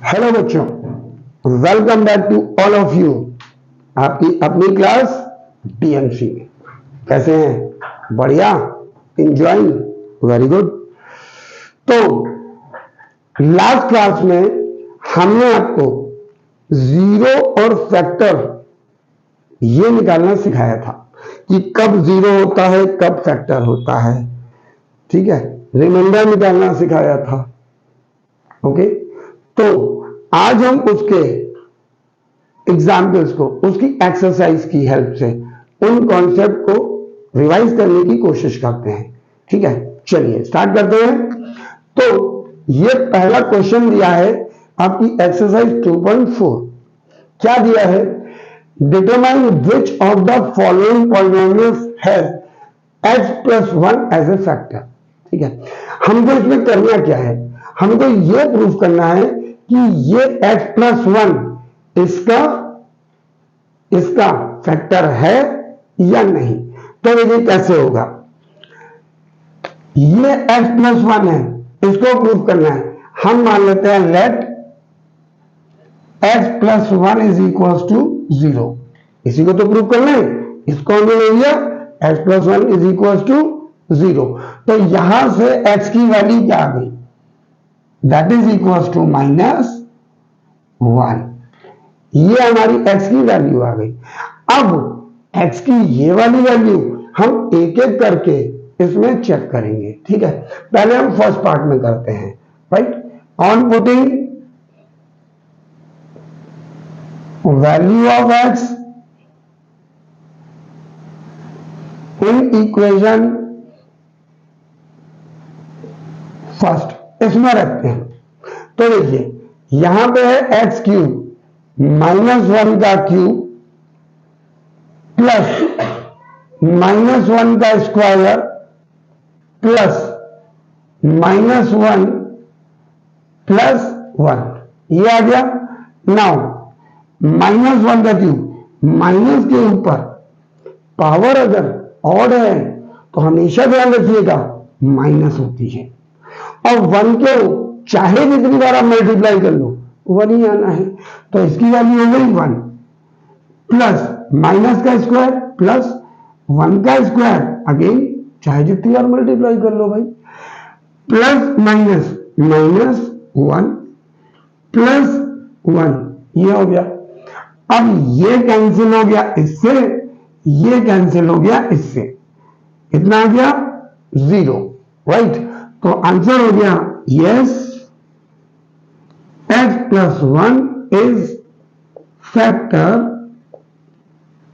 Hello बच्चों, welcome back to all of you. आपकी अपनी क्लास टीएमसी। कैसे हैं? बढ़िया, इंजॉइंग, वेरी गुड। तो लास्ट क्लास में हमने आपको जीरो और फैक्टर ये निकालना सिखाया था कि कब जीरो होता है, कब फैक्टर होता है। ठीक है, रिमाइंडर निकालना सिखाया था। ओके, तो आज हम उसके एग्जाम्पल्स को, उसकी एक्सरसाइज की हेल्प से उन कॉन्सेप्ट को रिवाइज करने की कोशिश करते हैं। ठीक है, चलिए स्टार्ट करते हैं। तो ये पहला क्वेश्चन दिया है आपकी एक्सरसाइज 2.4। क्या दिया है? Determine which of the following polynomials has x+1 as a factor. ठीक है, हमको इसमें करना क्या है? हमको ये प्रूव करना है कि ये x+1 इसका फैक्टर है या नहीं। तो देखिए कैसे होगा। ये x+1 है, इसको प्रूव करना है। हम मान लेते हैं late x+1 is equal to 0। इसी को तो प्रूव करना है। इसको हमने ले लिया, x+1 इज इक्वल टू 0। तो यहां से x की वैल्यू क्या आ गई? That is equal to -1। ये हमारी x की वैल्यू आ गई। अब x की ये वाली वैल्यू हम एक एक करके इसमें चेक करेंगे। ठीक है, पहले हम फर्स्ट पार्ट में करते हैं। Right, on putting value of x in equation first, इसमें रखते हैं। तो देखिए यहां पे है x क्यूब -1 का क्यूब प्लस -1 का स्क्वायर प्लस -1 प्लस 1, ये आ गया। नाउ -1 का क्यूब, माइनस के ऊपर पावर अगर ऑड है तो हमेशा ध्यान रखिएगा माइनस होती है, और 1 को चाहे जितनी बार आप मल्टीप्लाई कर लो 1 ही आना है। तो इसकी वैल्यू हो गई 1 प्लस माइनस का स्क्वायर प्लस 1 का स्क्वायर, अगेन चाहे जितनी बार मल्टीप्लाई कर लो भाई, प्लस माइनस -1 प्लस 1, ये हो गया। अब ये कैंसिल हो गया इससे, ये कैंसिल हो गया इससे, कितना आ गया? 0। राइट, तो आंसर हो गया yes, x+1 is factor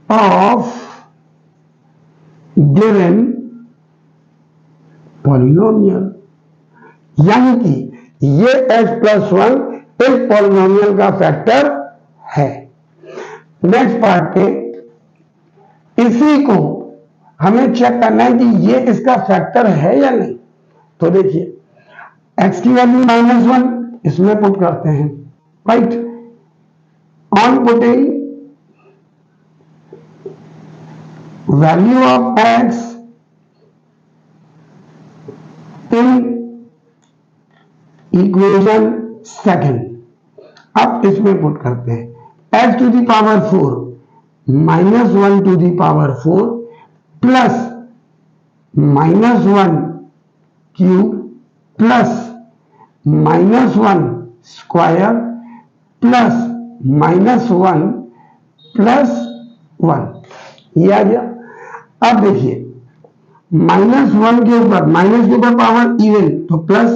of given polynomial. यानी कि ये x+1 इस पॉलिनोमियल का फैक्टर है। नेक्स्ट पार्ट पे इसी को हमें चेक करना है कि ये इसका फैक्टर है या नहीं। तो देखिए x की वैल्यू -1 इसमें पुट करते हैं। Right, on putting value of x in equation second, अब इसमें पुट करते हैं x to the power 4 -1 to the power 4 plus -1 cube plus -1 square plus -1 plus 1, ये आ गया। अब देखिए -1 के ऊपर, माइनस के ऊपर पावर इवन, तो प्लस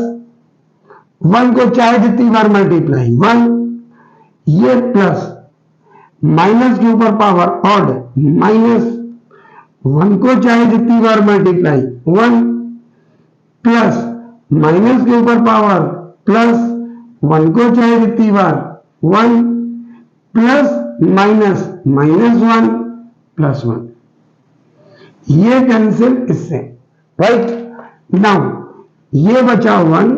1 को चाहे जितनी बार मल्टीप्लाई 1, ये प्लस माइनस के ऊपर पावर ऑड, -1 को चाहे जितनी बार मल्टीप्लाई 1 प्लस माइनस के ऊपर पावर प्लस 1 को चाहे जितनी बार 1 प्लस -1 प्लस 1, ये कैंसिल इससे। राइट, नाउ ये बचा 1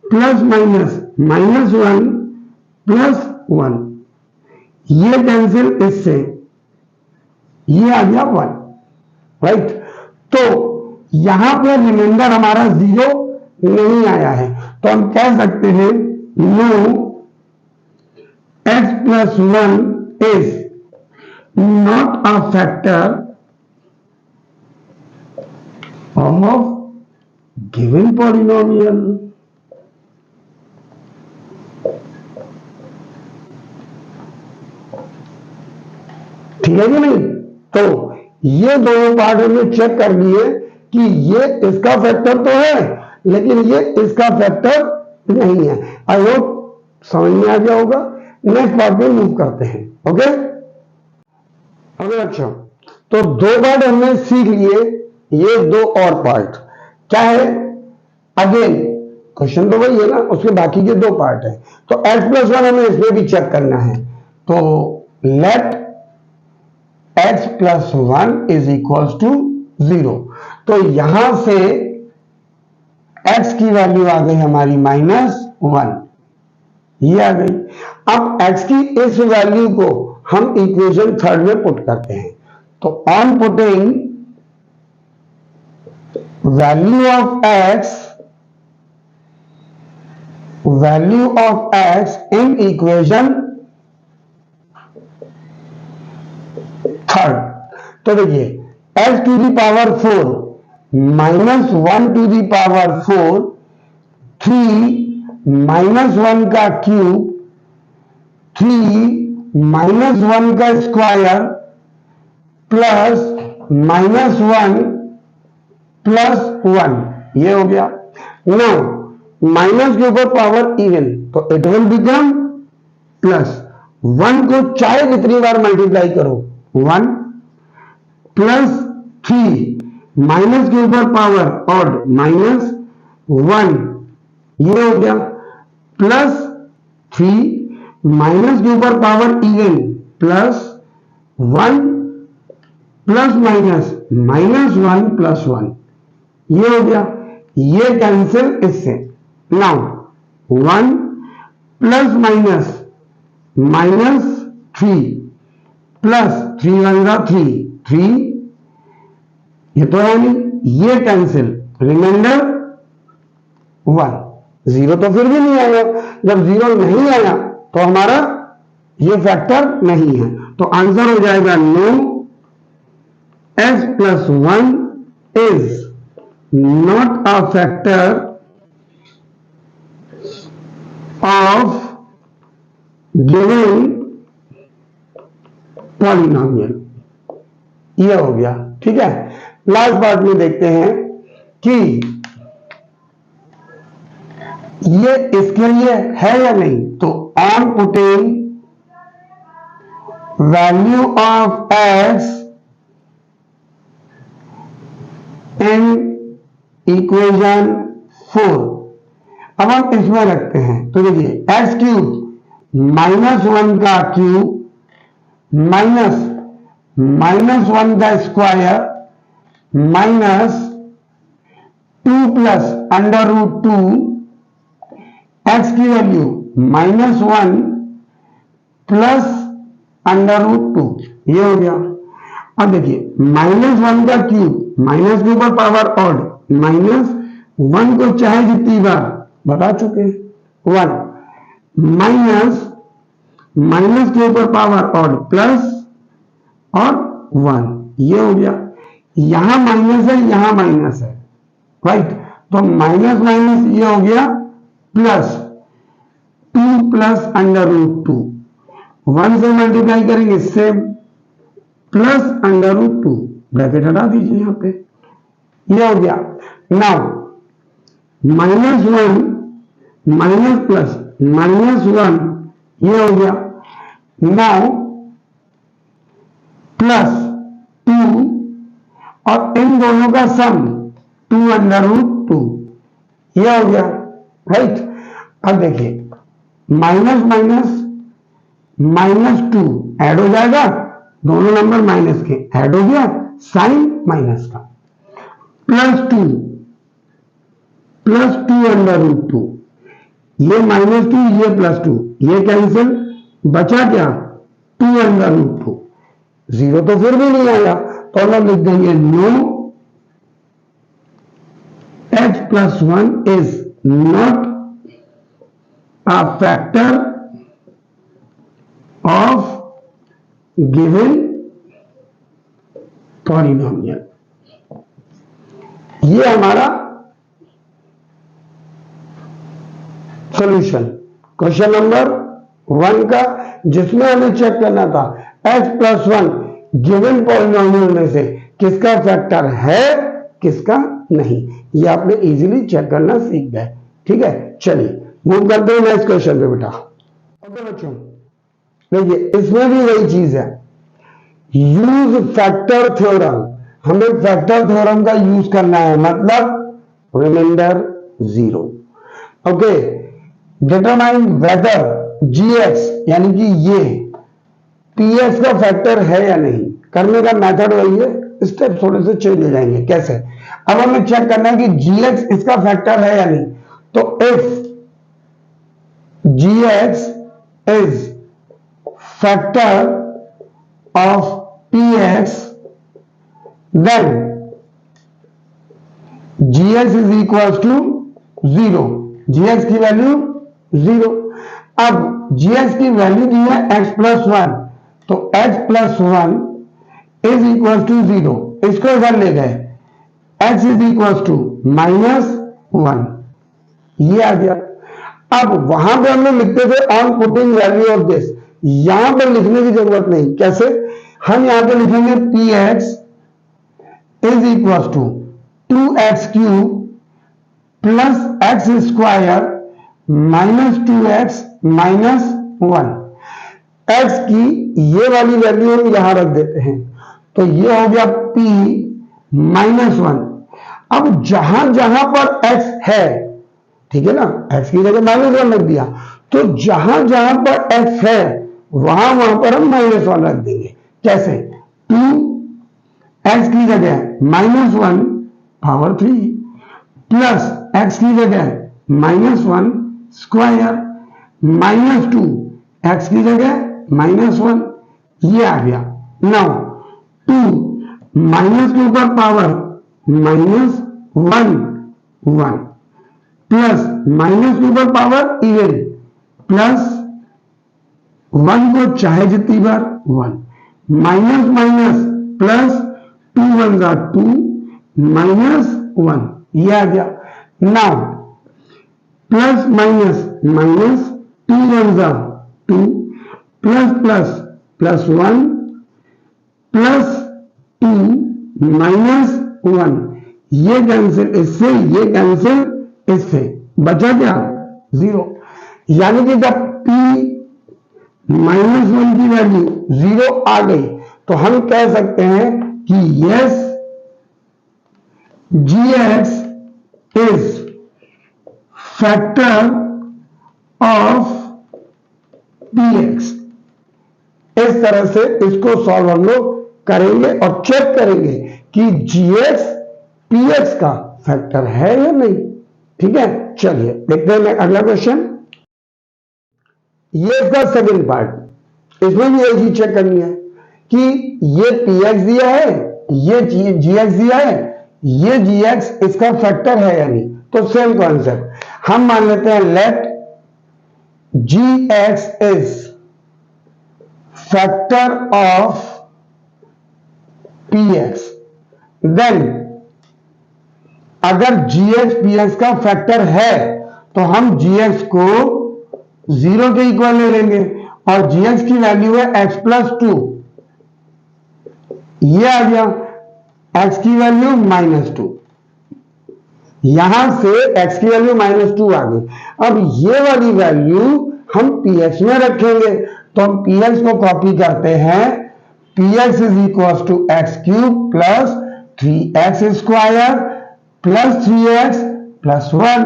प्लस -1 प्लस 1, ये कैंसिल इससे, ये आ गया 1। राइट, तो यहां पर रिमाइंडर हमारा 0 नहीं आया है, तो हम कह सकते हैं no x plus 1 is not a factor of given polynomial. ठीक है कि नहीं? तो ये दोनों पार्ट हमने चेक कर लिए कि ये इसका फैक्टर तो है लेकिन ये इसका फैक्टर नहीं है। आई होप समझ में आ गया होगा। नेक्स्ट पार्ट में मूव करते हैं। ओके, अगर अच्छा तो दो पार्ट हमने सीख लिए, ये दो और पार्ट क्या है? अगेन क्वेश्चन तो वही है ना, उसके बाकी के दो पार्ट है। तो x+1 हमें इसमें भी चेक करना है। तो late x+1 is equals to 0। तो यहां से x की वैल्यू आ गई हमारी -1, ये आ गई। अब x की इस वैल्यू को हम इक्वेशन थर्ड में पुट करते हैं। तो on putting value of x in equation third, तो देखिए x to the power 4 -1 to the power 4 3 -1 का क्यूब 3 -1 का स्क्वायर प्लस -1 प्लस 1, ये हो गया। नाउ माइनस के ऊपर पावर इवन, तो इट विल बिकम प्लस। 1 को चाहे जितनी बार मल्टीप्लाई करो 1 प्लस 3 माइनस के ऊपर पावर ऑड -1, ये हो गया प्लस 3 माइनस के ऊपर power even plus 1 plus minus -1 plus 1, ये हो गया। ये कैंसिल इससे। नाउ 1 प्लस माइनस -3 प्लस 3 1 का 3, ये तो है नहीं, ये कैंसिल, रिमाइंडर 1। 0 तो फिर भी नहीं आया। जब 0 नहीं आया तो हमारा ये फैक्टर नहीं है, तो आंसर हो जाएगा no, x+1 is not a factor of given polynomial. ये हो गया। ठीक है, लास्ट पार्ट में देखते हैं कि ये इसके लिए है या नहीं। तो on putting value of x in equation 4, अब हम इसमें रखते हैं। तो देखिए x³ -1 का क्यूब माइनस -1 का स्क्वायर माइनस 2 प्लस √2, x की वैल्यू -1 प्लस √2, ये हो गया। अब देखिए -1 का क्यूब, माइनस के ऊपर पावर ऑड, -1 को चाहे जितनी बार बता चुके 1 माइनस के ऊपर पावर ऑड प्लस और 1, ये हो गया। यहां माइनस है, यहां माइनस है, राइट। तो माइनस माइनस ये हो गया प्लस 2 प्लस √2, 1 से मल्टीप्लाई करेंगे इससे प्लस √2, ब्रैकेट हटा दीजिए यहां पे, ये हो गया। नाउ -1 माइनस प्लस -1, ये हो गया। नाउ प्लस 2 और इन दोनों का सम 2 ये हो गया, राइट। अब देखिए माइनस माइनस -2 ऐड हो जाएगा, दोनों नंबर माइनस के ऐड हो गया, साइन माइनस का, +2 +2 ये -2 ये +2 ये कैंसिल, बचा क्या 2 0 तो फिर भी नहीं आया, तो हम लिख देंगे no, x+1 is not a factor of given polynomial. ये हमारा सॉल्यूशन क्वेश्चन नंबर 1 का, जिसमें हमें चेक करना था x+1 गिवन पॉलिनोमियल में से किसका फैक्टर है किसका नहीं। ये आपने इजीली चेक करना सीख गए। ठीक है, चलिए मूव करते हैं नेक्स्ट क्वेश्चन पे बेटा। ओके बच्चों, देखिए इसमें भी वही चीज है, यूज फैक्टर थ्योरम। हमें फैक्टर थ्योरम का यूज करना है, मतलब remainder 0। Okay, determine whether gx यानी कि ये px का फैक्टर है या नहीं। करने का मेथड वही है, स्टेप थोड़े से चेंज हो जाएंगे। कैसे? अब हमें चेक करना है कि gx इसका फैक्टर है या नहीं। तो if gx is factor of px then gx is equals to 0। gx की वैल्यू 0। अब gx की वैल्यू दी है x+1, तो x+1 इज इक्वल टू 0। इसको इधर ले गए, x इज इक्वल टू -1, ये आ गया। अब वहां पे हम लोग लिखते थे on putting value of this, यहां पर लिखने की जरूरत नहीं। कैसे? हम यहां पे लिखेंगे px is equal to 2x³ plus x square minus 2x minus 1। x की ये वाली वैल्यू हम यहां रख देते हैं, तो ये हो गया p -1। अब जहां जहां पर x है, ठीक है ना, x की जगह -1 रख दिया, तो जहां जहां पर x है वहां वहां पर हम -1 रख देंगे। कैसे? 2x की जगह -1 पावर 3 प्लस x की जगह -1 स्क्वायर -2 x की जगह -1, ये आ गया। नाउ 2 -2 पर पावर -1 1 प्लस -2 पर पावर इवन प्लस 1 को चाहे जितनी बार 1 माइनस माइनस प्लस 2 1 जा 2 -1, ये आ गया। नाउ प्लस माइनस माइनस 2 1 जा 2 प्लस प्लस प्लस 1 प्लस 2 -1, ये कैंसिल इससे, ये कैंसिल इससे, बचा क्या? 0। यानी कि जब p -1 की वैल्यू 0 आ गई तो हम कह सकते हैं कि yes gx is factor of px। इस तरह से इसको सॉल्व हम लोग करेंगे और चेक करेंगे कि gx px का फैक्टर है या नहीं। ठीक है, चलिए देखते हैं अगला क्वेश्चन। ये इसका सेकंड पार्ट, इसमें भी एक चीज चेक करनी है कि ये px दिया है, ये gx दिया है, ये gx इसका फैक्टर है या नहीं। तो सेम कॉन्सेप्ट, हम मान लेते हैं let gx is factor of px, then अगर gx px का फैक्टर है तो हम gx को 0 के इक्वल ले लेंगे और gx की वैल्यू है x+2, ये आ गया। x की वैल्यू -2, यहां से x की वैल्यू -2 आ गई। अब ये वाली वैल्यू हम px में रखेंगे, तो हम px को कॉपी करते हैं, px is equal to x³ plus 3x square plus 3x plus 1।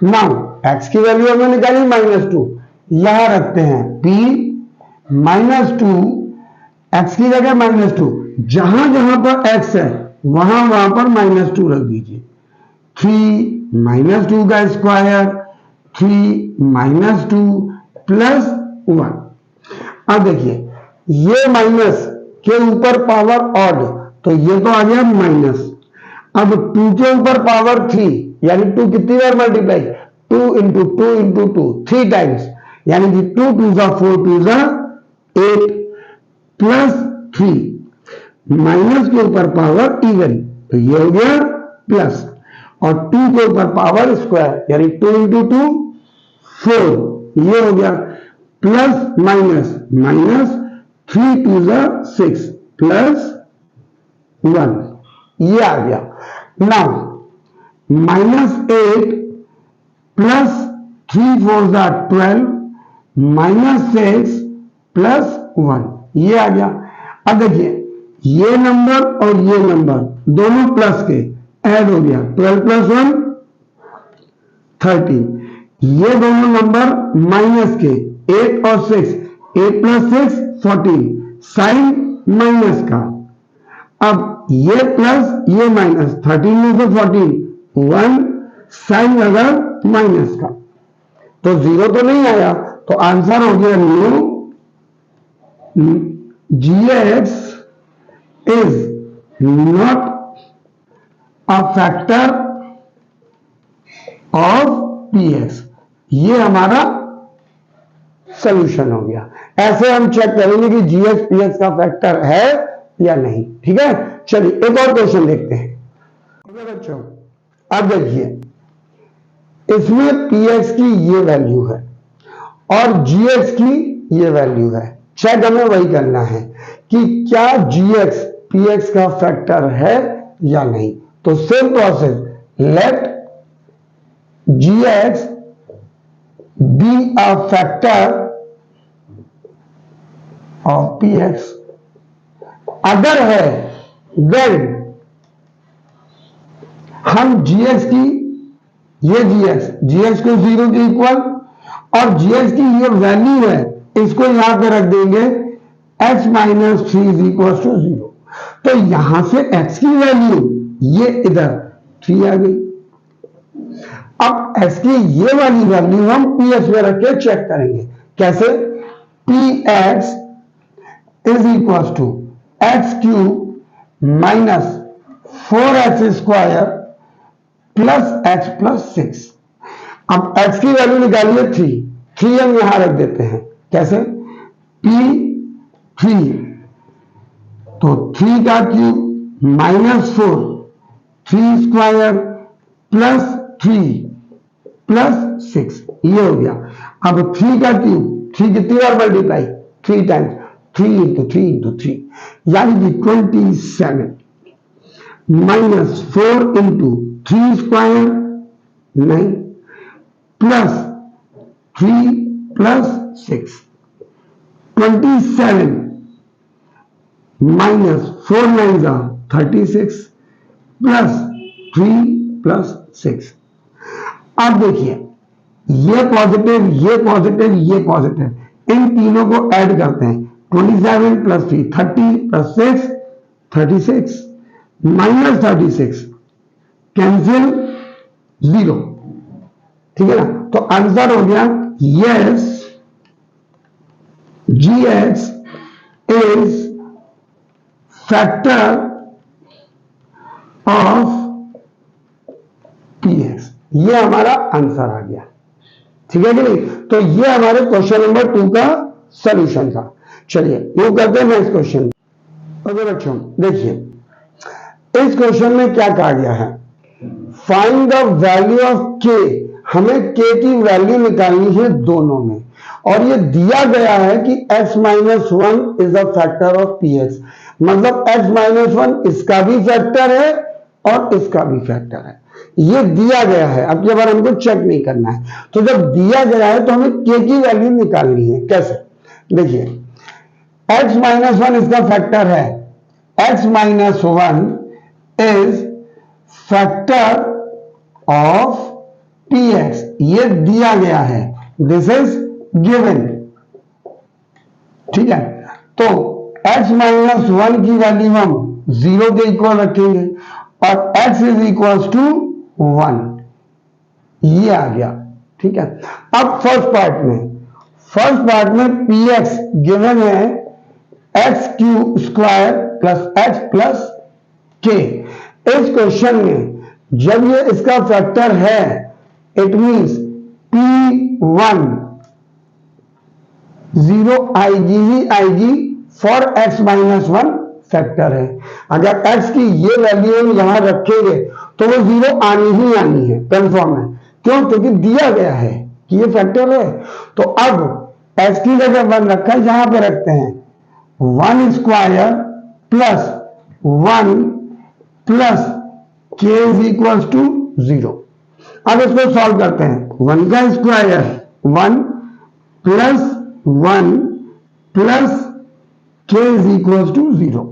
Now x की वैल्यू हमने निकाली -2, यहां रखते हैं p -2, x की जगह -2, जहां जहां पर x है वहां वहां पर -2 रख दीजिए। 3 -2 का स्क्वायर 3 -2 प्लस 1। अब देखिए ये माइनस के ऊपर पावर ऑड, तो ये तो आ गया माइनस। अब 2 के ऊपर पावर 3, यानी 2 कितनी बार मल्टीप्लाई, 2 इंटू 2 इंटू 2 3 टाइम्स, यानी कि 2 2 4 2 2 8 प्लस 3, माइनस के ऊपर पावर इवन, तो ये हो गया प्लस, और 2 के ऊपर पावर स्क्वायर यानी 2 इंटू 2 4, ये हो गया प्लस माइनस माइनस 3 2 6 प्लस 1, ये आ गया। नाउ -8 प्लस 3 4 12 -6 प्लस 1, ये आ गया। अब देखिए ये नंबर और ये नंबर दोनों प्लस के ऐड हो गया, 12 प्लस 1 13, ये दोनों नंबर माइनस के 8 और 6, 8 प्लस 6 14, साइन माइनस का। अब ये प्लस ये माइनस, 13 में से 14 1, साइन लगा माइनस का, तो 0 तो नहीं आया, तो आंसर हो गया new gx is not a factor of px, ये हमारा सोल्यूशन हो गया। ऐसे हम चेक करेंगे कि gx px का फैक्टर है या नहीं। ठीक है, चलिए एक और क्वेश्चन देखते हैं। बच्चों अब देखिए, इसमें px की ये वैल्यू है और gx की ये वैल्यू है। चेक हमें वही करना है कि क्या gx px का फैक्टर है या नहीं। तो same process, let gx be a factor of px, अगर है देन हम gx की ये gx को 0 के इक्वल और gx की ये वैल्यू है इसको यहां पे रख देंगे x minus 3 is equal to 0। तो यहां से x की वैल्यू ये इधर 3 आ गई। अब x की ये वाली वैल्यू हम px में रख के चेक करेंगे। कैसे? px is equal to x cube minus 4x square plus x plus 6। अब x की वैल्यू निकालिए 3 हम यहां रख देते हैं। कैसे? p3, तो 3 का cube minus 4, 3 square plus 3 plus 6, ये हो गया। अब 3 का क्यूब, 3 कितनी बार मल्टीप्लाई? 3 टाइम्स, 3 इंटू 3 इंटू 3 यानी कि 27 minus 4 into 3 square 9 plus 3 plus 6, 27 minus 4 9 36 plus 3 plus 6। अब देखिए ये पॉजिटिव ये पॉजिटिव ये पॉजिटिव, इन तीनों को ऐड करते हैं। 27 प्लस 3 30 प्लस 6 36 माइनस 36 कैंसिल 0। ठीक है ना? तो आंसर हो गया yes gx is factor of px, ये हमारा आंसर आ गया। ठीक है कि नहीं? तो ये हमारे क्वेश्चन नंबर 2 का सॉल्यूशन था। चलिए वो करते हैं नेक्स्ट क्वेश्चन। ओके बच्चों देखिए, इस क्वेश्चन में क्या कहा गया है? Find the value of k, हमें k की वैल्यू निकालनी है दोनों में, और ये दिया गया है कि x minus 1 is the factor of px, मतलब x माइनस 1 इसका भी फैक्टर है और इसका भी फैक्टर है। ये दिया गया है, अब की बार हमको चेक नहीं करना है। तो जब दिया गया है तो हमें k की वैल्यू निकालनी है। कैसे? देखिए x माइनस 1 इसका फैक्टर है, x minus 1 is factor of px, ये दिया गया है, दिस इज गिवन। ठीक है, तो x माइनस 1 की वैल्यू हम 0 के इक्वल रखेंगे और x इज इक्वल टू 1, ये आ गया। ठीक है, अब फर्स्ट पार्ट में px गिवन है x cube square plus x plus k। इस क्वेश्चन में जब ये इसका फैक्टर है, इट मींस p1 जीरो आएगी ही आएगी for x minus one factor है। अगर x की ये वैल्यू हम यहां रखेंगे तो वो जीरो आनी ही आनी है, कंफर्म है। क्यों? क्योंकि दिया गया है कि ये फैक्टर है। तो अब x की जगह वन रखा है, यहां पे रखते हैं one square plus one plus K is equal to zero. अब इसको सॉल्व करते हैं। वन का square one plus one plus K is equal to zero.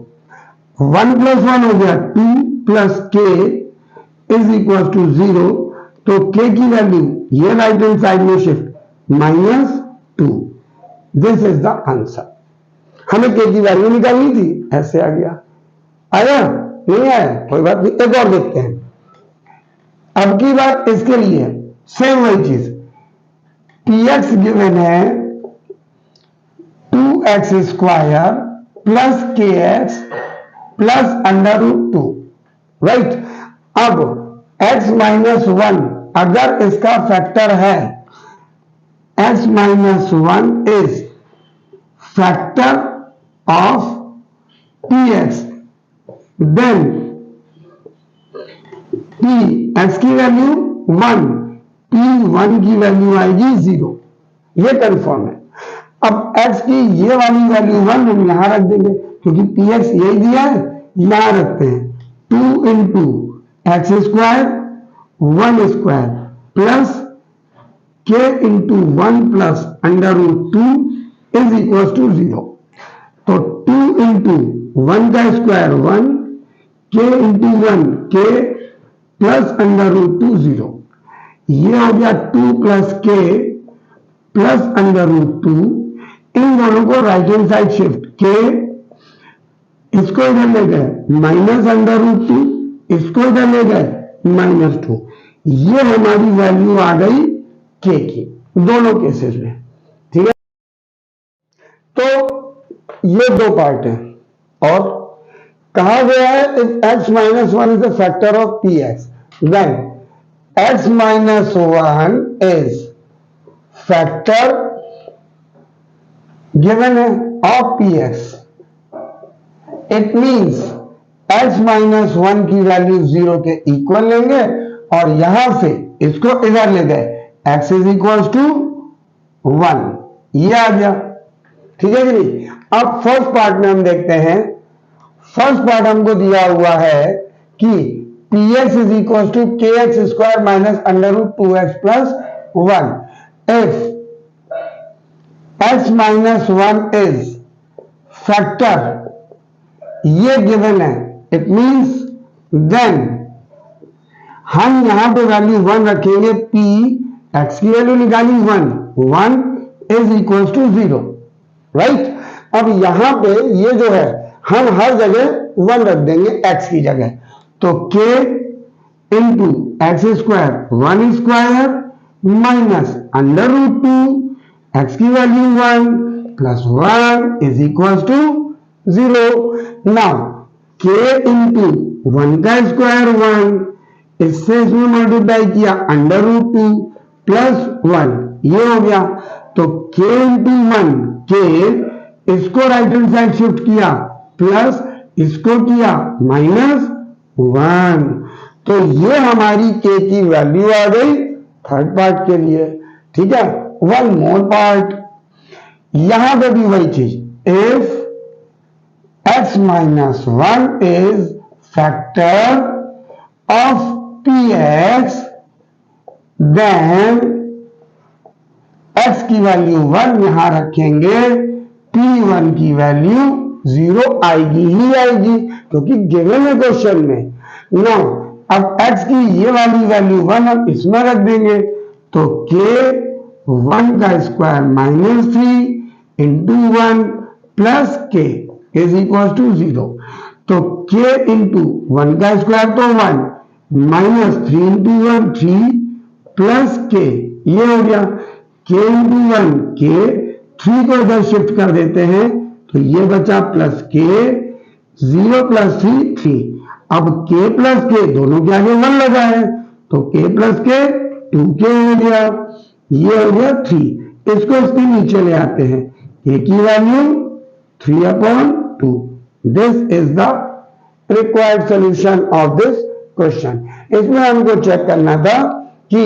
One plus one हो गया two plus K is equal to zero. तो K की value ये राइट हैंड साइड में shift minus two. This is the answer. हमें K की value निकालनी थी, ऐसे आ गया। आया? नहीं आया? कोई बात नहीं, एक और देखते हैं। अब की बात इसके लिए सेम वही चीज, px गिवन है 2x square plus k x plus under root two, right. अब x माइनस वन अगर इसका फैक्टर है, x minus one is factor of px, then p x की वैल्यू वन, p वन की value आएगी zero. ये confirm है। अब x की ये वाली वैल्यू वन हम यहां रख देंगे क्योंकि px यही दिया है, यहां रखते हैं two into X square one square plus K into one plus under root two is equal to zero. तो टू इंटू वन का square one, K into one के plus under root two zero. ये हो गया two plus K plus under root two. इन दोनों को right hand side shift, के इसको इधर ले गए माइनस अंडर रूट टू, इसको इधर ले गए माइनस टू। ये हमारी वैल्यू आ गई के की दोनों केसेस में, ठीक है। तो ये दो पार्ट है और कहा गया है if x minus one is the factor of px, then x minus one is factor given है of px। It means x minus one की वैल्यू जीरो के इक्वल लेंगे और यहां से इसको इधर ले गए, x is equal to one, ये आ गया, ठीक है कि नहीं। अब फर्स्ट पार्ट में हम देखते हैं। फर्स्ट पार्ट हमको दिया हुआ है कि px is equal to k x square minus under root two x plus one. If x minus one is factor, ये गिवन है, इट मींस देन हम यहां पे वैल्यू वन रखेंगे, p x की वैल्यू निकाली one, one is equal to zero, right. अब यहां पे ये जो है हम हर जगह वन रख देंगे x की जगह। तो k into X square one square minus under root two X की value one plus one is equal to zero. Now k into one का स्क्वायर वन, इससे इसमें मल्टीप्लाई किया under root two plus one, ये हो गया। तो k into one, k इसको राइट हैंड साइड शिफ्ट किया प्लस इसको किया माइनस वन। तो ये हमारी k की वैल्यू आ गई थर्ड पार्ट के लिए, ठीक है। वन मोर पार्ट, यहां पे भी वही चीज, if x minus one is factor of px, then x की वैल्यू वन यहां रखेंगे, p1 की वैल्यू जीरो आएगी ही आएगी क्योंकि गिवन है क्वेश्चन में। नो अब x की ये वाली वैल्यू वन हम इसमें रख देंगे, तो k वन का square minus three into one plus K is equal to zero. तो k इंटू वन का स्क्वायर तो one minus three into one three plus के, ये हो गया k इंटू वन के, थ्री को इधर शिफ्ट कर देते हैं तो ये बचा प्लस के, जीरो प्लस थ्री थ्री। अब k प्लस के दोनों के आगे वन लगा है तो k प्लस के टू के हो गया, ये हो गया थ्री। इसको इसके नीचे ले आते हैं, k की value 3/2। This is the required solution of this question. इसमें हमको चेक करना था कि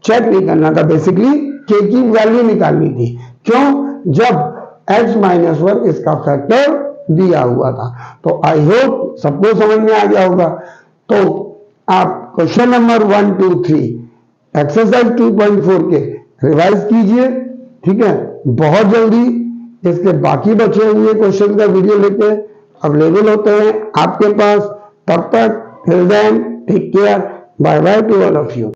चेक नहीं करना था, बेसिकली k की वैल्यू निकालनी थी। क्यों? जब x - 1 इसका फैक्टर दिया हुआ था। तो आई होप सबको समझ में आ गया होगा। तो आप क्वेश्चन नंबर 1, 2, 3 एक्सरसाइज 2.4 के रिवाइज कीजिए, ठीक है। बहुत जल्दी इसके बाकी बचे हुए क्वेश्चन का वीडियो लेके अवेलेबल होते हैं आपके पास। तब तक till then take care, bye bye to all of you.